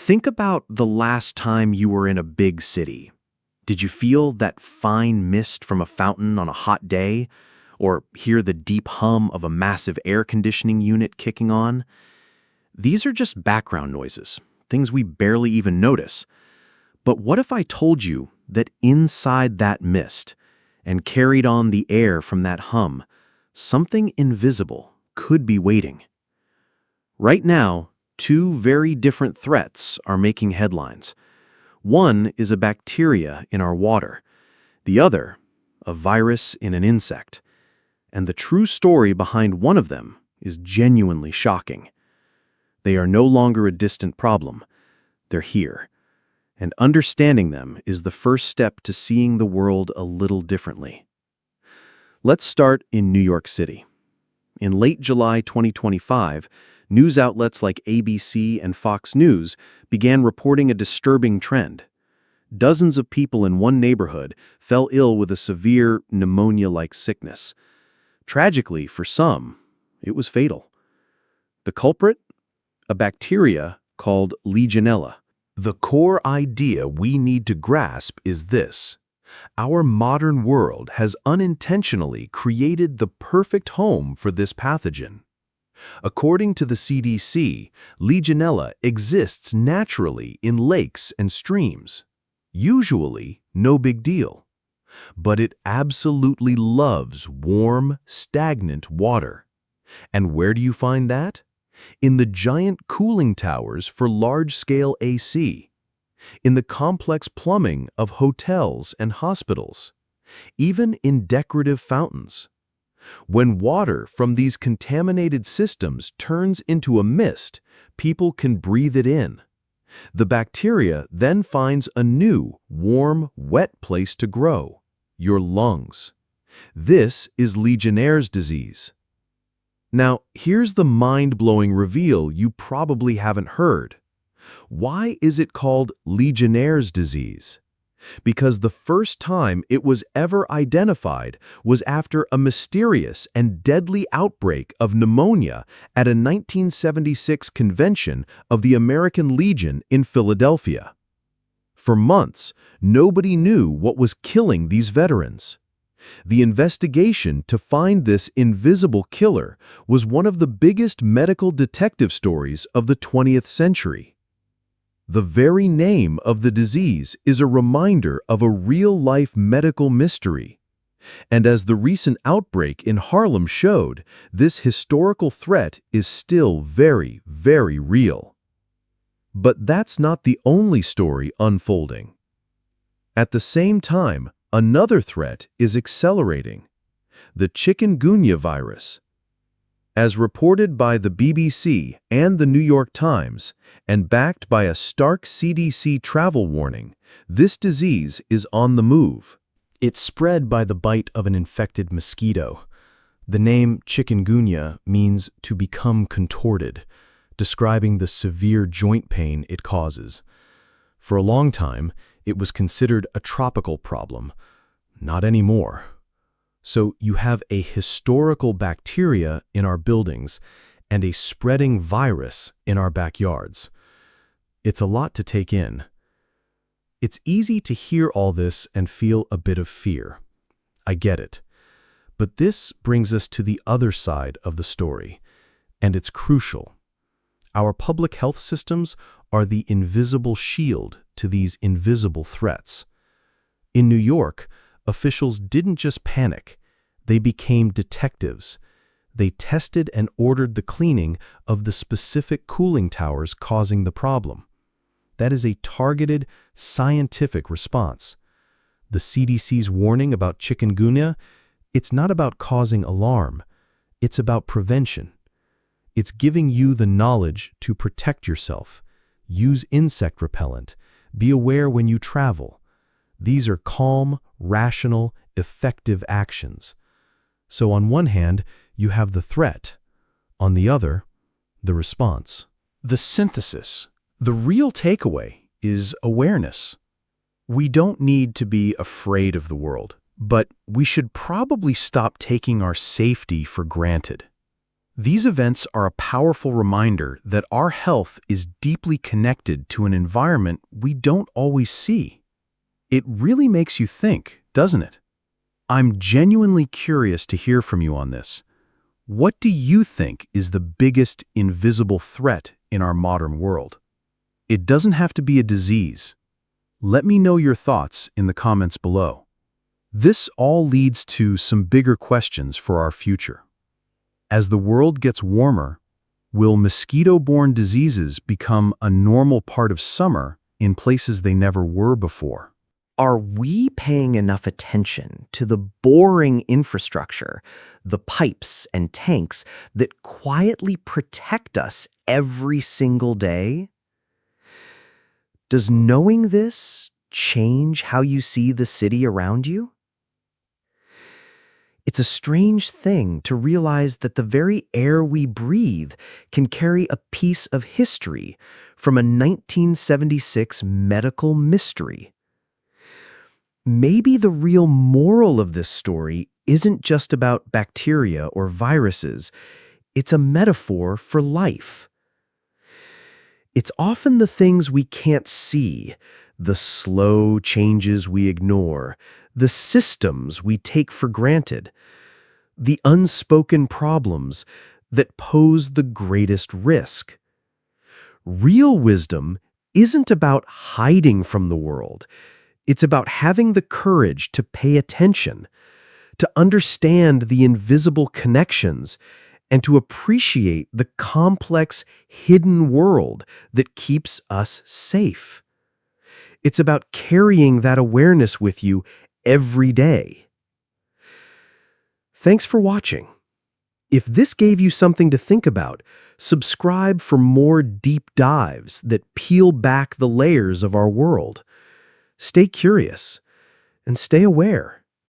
Think about the last time you were in a big city. Did you feel that fine mist from a fountain on a hot day? Or hear the deep hum of a massive air conditioning unit kicking on? These are just background noises, things we barely even notice. But what if I told you that inside that mist, and carried on the air from that hum, something invisible could be waiting? Right now, two very different threats are making headlines. One is a bacteria in our water, the other, a virus in an insect. And the true story behind one of them is genuinely shocking. They are no longer a distant problem. They're here. And understanding them is the first step to seeing the world a little differently. Let's start in New York City. In late July 2025, news outlets like ABC and Fox News began reporting a disturbing trend. Dozens of people in one neighborhood fell ill with a severe pneumonia-like sickness. Tragically, for some, it was fatal. The culprit? A bacteria called Legionella. The core idea we need to grasp is this: our modern world has unintentionally created the perfect home for this pathogen. According to the CDC, Legionella exists naturally in lakes and streams. Usually, no big deal. But it absolutely loves warm, stagnant water. And where do you find that? In the giant cooling towers for large-scale AC, in the complex plumbing of hotels and hospitals, even in decorative fountains. When water from these contaminated systems turns into a mist, people can breathe it in. The bacteria then finds a new, warm, wet place to grow: your lungs. This is Legionnaires' disease. Now, here's the mind-blowing reveal you probably haven't heard. Why is it called Legionnaires' disease? Because the first time it was ever identified was after a mysterious and deadly outbreak of pneumonia at a 1976 convention of the American Legion in Philadelphia. For months, nobody knew what was killing these veterans. The investigation to find this invisible killer was one of the biggest medical detective stories of the 20th century. The very name of the disease is a reminder of a real-life medical mystery. And as the recent outbreak in Harlem showed, this historical threat is still very, very real. But that's not the only story unfolding. At the same time, another threat is accelerating: the Chikungunya virus. As reported by the BBC and the New York Times, and backed by a stark CDC travel warning, this disease is on the move. It's spread by the bite of an infected mosquito. The name Chikungunya means to become contorted, describing the severe joint pain it causes. For a long time, it was considered a tropical problem. Not anymore. So you have a historical bacteria in our buildings and a spreading virus in our backyards. It's a lot to take in. It's easy to hear all this and feel a bit of fear. I get it. But this brings us to the other side of the story, and it's crucial. Our public health systems are the invisible shield to these invisible threats. In New York, officials didn't just panic, they became detectives. They tested and ordered the cleaning of the specific cooling towers causing the problem. That is a targeted, scientific response. The CDC's warning about chikungunya, it's not about causing alarm, it's about prevention. It's giving you the knowledge to protect yourself. Use insect repellent. Be aware when you travel. These are calm, rational, effective actions. So on one hand, you have the threat. On the other, the response. The synthesis, the real takeaway, is awareness. We don't need to be afraid of the world, but we should probably stop taking our safety for granted. These events are a powerful reminder that our health is deeply connected to an environment we don't always see. It really makes you think, doesn't it? I'm genuinely curious to hear from you on this. What do you think is the biggest invisible threat in our modern world? It doesn't have to be a disease. Let me know your thoughts in the comments below. This all leads to some bigger questions for our future. As the world gets warmer, will mosquito-borne diseases become a normal part of summer in places they never were before? Are we paying enough attention to the boring infrastructure, the pipes and tanks that quietly protect us every single day? Does knowing this change how you see the city around you? It's a strange thing to realize that the very air we breathe can carry a piece of history from a 1976 medical mystery. Maybe the real moral of this story isn't just about bacteria or viruses, it's a metaphor for life. It's often the things we can't see, the slow changes we ignore, the systems we take for granted, the unspoken problems that pose the greatest risk. Real wisdom isn't about hiding from the world. It's about having the courage to pay attention, to understand the invisible connections, and to appreciate the complex, hidden world that keeps us safe. It's about carrying that awareness with you every day. Thanks for watching. If this gave you something to think about, subscribe for more deep dives that peel back the layers of our world. Stay curious and stay aware.